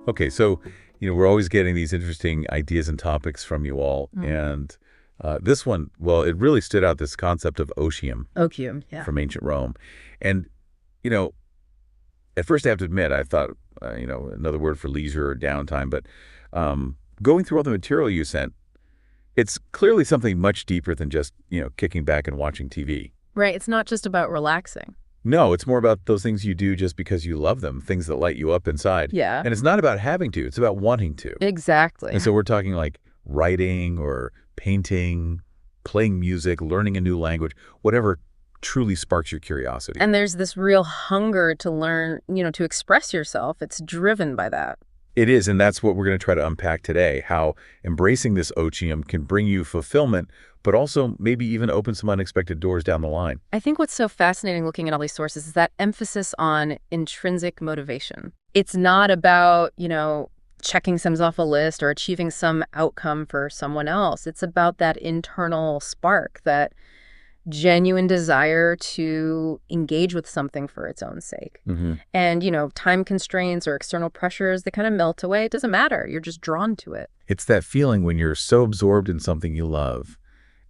Okay, so, we're always getting these interesting ideas and topics from you all. And this one, well, it really stood out, this concept of otium Opium, yeah. from ancient Rome. And, you know, at first I have to admit, I thought, another word for leisure or downtime. But going through all the material you sent, it's clearly something much deeper than just, kicking back and watching TV. Right, it's not just about relaxing. No, it's more about those things you do just because you love them, things that light you up inside. Yeah. And it's not about having to, it's about wanting to. Exactly. And so we're talking like writing or painting, playing music, learning a new language, whatever truly sparks your curiosity. And there's this real hunger to learn, to express yourself. It's driven by that. It is, and that's what we're going to try to unpack today, how embracing this otium can bring you fulfillment, but also maybe even open some unexpected doors down the line. I think what's so fascinating looking at all these sources is that emphasis on intrinsic motivation. It's not about, checking some off a list or achieving some outcome for someone else. It's about that internal spark, that genuine desire to engage with something for its own sake. And, time constraints or external pressures, they kind of melt away. It doesn't matter. You're just drawn to it. It's that feeling when you're so absorbed in something you love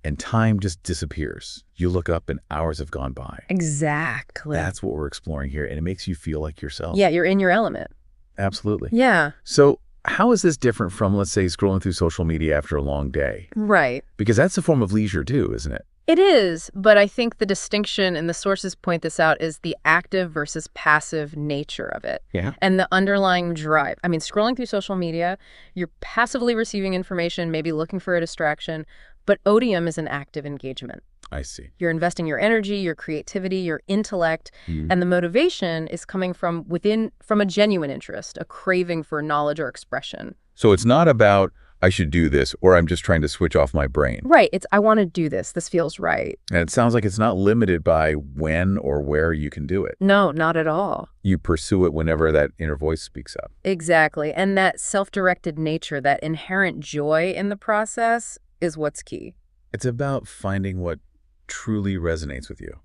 and time just disappears. You look up and hours have gone by. Exactly. That's what we're exploring here, and it makes you feel like yourself. Yeah, you're in your element. Absolutely. Yeah. So how is this different from, let's say, scrolling through social media after a long day? Right. Because that's a form of leisure too, isn't it? It is, but I think the distinction, and the sources point this out, is the active versus passive nature of it. Yeah. And the underlying drive. I mean, scrolling through social media, you're passively receiving information, maybe looking for a distraction, but odium is an active engagement. I see. You're investing your energy, your creativity, your intellect, and the motivation is coming from a genuine interest, a craving for knowledge or expression. So it's not about, I should do this, or I'm just trying to switch off my brain. Right. It's, I want to do this. This feels right. And it sounds like it's not limited by when or where you can do it. No, not at all. You pursue it whenever that inner voice speaks up. Exactly. And that self-directed nature, that inherent joy in the process is what's key. It's about finding what truly resonates with you.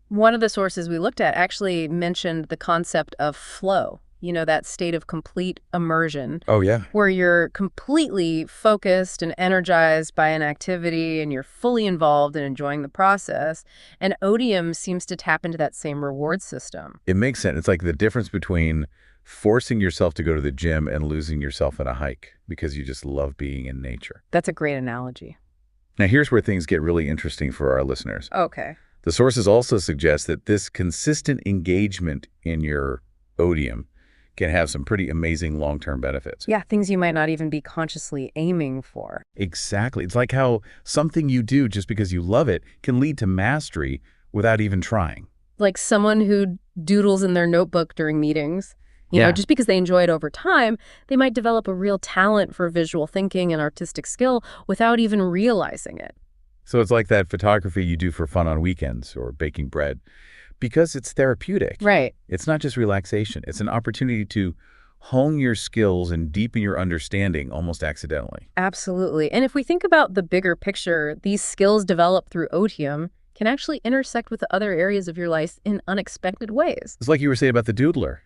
One of the sources we looked at actually mentioned the concept of flow, that state of complete immersion. Oh, yeah. Where you're completely focused and energized by an activity and you're fully involved and enjoying the process. And odium seems to tap into that same reward system. It makes sense. It's like the difference between forcing yourself to go to the gym and losing yourself in a hike because you just love being in nature. That's a great analogy. Now, here's where things get really interesting for our listeners. Okay. The sources also suggest that this consistent engagement in your odium can have some pretty amazing long-term benefits. Yeah, things you might not even be consciously aiming for. Exactly. It's like how something you do just because you love it can lead to mastery without even trying. Like someone who doodles in their notebook during meetings. Just because they enjoy it over time, they might develop a real talent for visual thinking and artistic skill without even realizing it. So it's like that photography you do for fun on weekends or baking bread, because it's therapeutic. Right. It's not just relaxation. It's an opportunity to hone your skills and deepen your understanding almost accidentally. Absolutely. And if we think about the bigger picture, these skills developed through odium can actually intersect with the other areas of your life in unexpected ways. It's like you were saying about the doodler.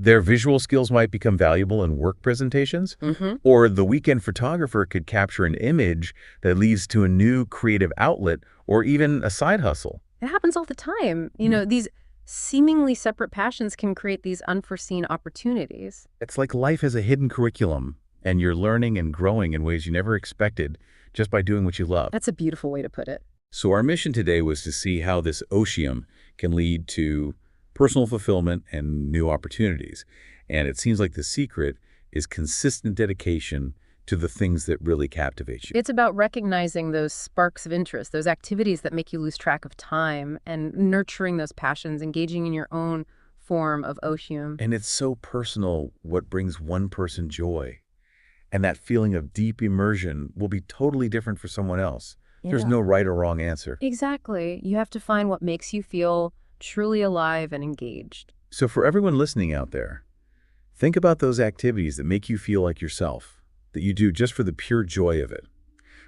Their visual skills might become valuable in work presentations, or the weekend photographer could capture an image that leads to a new creative outlet or even a side hustle. It happens all the time. These seemingly separate passions can create these unforeseen opportunities. It's like life has a hidden curriculum, and you're learning and growing in ways you never expected just by doing what you love. That's a beautiful way to put it. So our mission today was to see how this otium can lead to personal fulfillment and new opportunities. And it seems like the secret is consistent dedication to the things that really captivate you. It's about recognizing those sparks of interest, those activities that make you lose track of time, and nurturing those passions, engaging in your own form of otium. And it's so personal what brings one person joy. And that feeling of deep immersion will be totally different for someone else. Yeah. There's no right or wrong answer. Exactly. You have to find what makes you feel truly alive and engaged. So for everyone listening out there, think about those activities that make you feel like yourself, that you do just for the pure joy of it,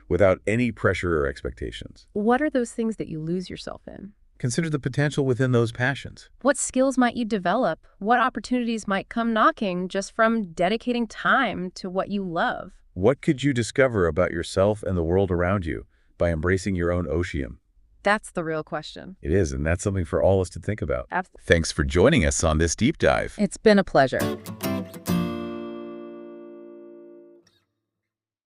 without any pressure or expectations. What are those things that you lose yourself in? Consider the potential within those passions. What skills might you develop? What opportunities might come knocking just from dedicating time to what you love? What could you discover about yourself and the world around you by embracing your own otium? That's the real question. It is, and that's something for all of us to think about. Absolutely. Thanks for joining us on this deep dive. It's been a pleasure.